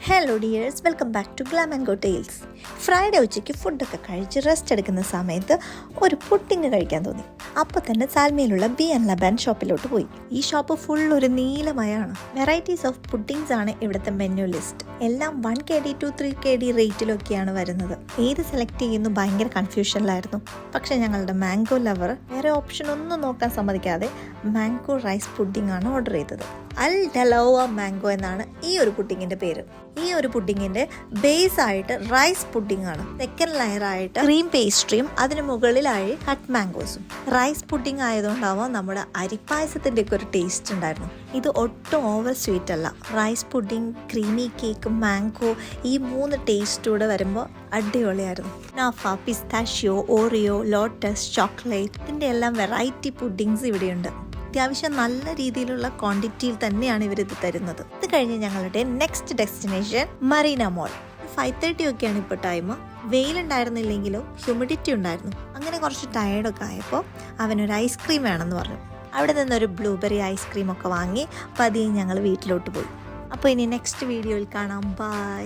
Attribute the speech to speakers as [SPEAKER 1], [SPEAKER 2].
[SPEAKER 1] Hello dears, welcome back to glam and go tales. Friday ഉച്ചയ്ക്ക് ഫുഡൊക്കെ കഴിച്ച് rest എടുക്കുന്ന സമയത്ത് ഒരു പുഡിങ് കഴിക്കാൻ തോന്നി. അപ്പോൾ തന്നെ സാൽമയിലുള്ള ബി ആൻഡ് ലബാൻ ഷോപ്പിലോട്ട് പോയി. ഈ ഷോപ്പ് ഫുൾ ഒരു നീലമയാണ്. വെറൈറ്റീസ് ഓഫ് പുഡിങ്സ് ആണ് ഇവിടുത്തെ മെനു ലിസ്റ്റ്. എല്ലാം 1 kg to 3 kg റേറ്റിലൊക്കെയാണ് വരുന്നത്. ഏത് സെലക്ട് ചെയ്യുന്നു ഭയങ്കര കൺഫ്യൂഷനിലായിരുന്നു. പക്ഷേ ഞങ്ങളുടെ മാംഗോ ലവർ വേറെ ഓപ്ഷൻ ഒന്നും നോക്കാൻ സമ്മതിക്കാതെ മാംഗോ റൈസ് പുഡിംഗ് ആണ് ഓർഡർ ചെയ്തത്. അൽ ഡലോവ മാംഗോ എന്നാണ് ഈ ഒരു പുഡിങ്ങിന്റെ പേര്. ഈ ഒരു പുഡിങ്ങിന്റെ ബേസ് ആയിട്ട് റൈസ് പുഡിംഗ് ആണ്. സെക്കൻഡ് ലെയർ ആയിട്ട് ക്രീം പേസ്ട്രിയും അതിന് മുകളിലായി കട്ട് മാംഗോസും. റൈസ് പുഡിംഗ് ആയതുകൊണ്ടാവാം നമ്മുടെ അരിപ്പായസത്തിന്റെ ഒക്കെ ഒരു ടേസ്റ്റ് ഉണ്ടായിരുന്നു. ഇത് ഒട്ടും ഓവർ സ്വീറ്റ് അല്ല. Rice pudding, creamy cake, mango, ഈ 3 ടേസ്റ്റൂടെ വരുമ്പോൾ അടിപൊളിയായിരുന്നു. നാഫ, പിസ്താഷ്യോ, ഓറിയോ, ലോട്ടസ്, ചോക്ലേറ്റ്, ഇതിന്റെ എല്ലാം വെറൈറ്റി പുഡിങ്സ് ഇവിടെയുണ്ട്. അത്യാവശ്യം നല്ല രീതിയിലുള്ള ക്വാണ്ടിറ്റിയിൽ തന്നെയാണ് ഇവരിത് തരുന്നത്. ഇത് കഴിഞ്ഞ് ഞങ്ങളുടെ നെക്സ്റ്റ് ഡെസ്റ്റിനേഷൻ മറീന മോൾ. 5:30 ഒക്കെയാണ് ഇപ്പോൾ ടൈം. വെയിലുണ്ടായിരുന്നില്ലെങ്കിലും ഹ്യൂമിഡിറ്റി ഉണ്ടായിരുന്നു. അങ്ങനെ കുറച്ച് ടയേർഡൊക്കെ ആയപ്പോൾ അവനൊരു ഐസ്ക്രീം വേണമെന്ന് പറഞ്ഞു. അവിടെ നിന്നൊരു ബ്ലൂബെറി ഐസ്ക്രീം ഒക്കെ വാങ്ങി പതിയെ ഞങ്ങൾ വീട്ടിലോട്ട് പോയി. അപ്പോൾ ഇനി നെക്സ്റ്റ് വീഡിയോയിൽ കാണാം. ബൈ.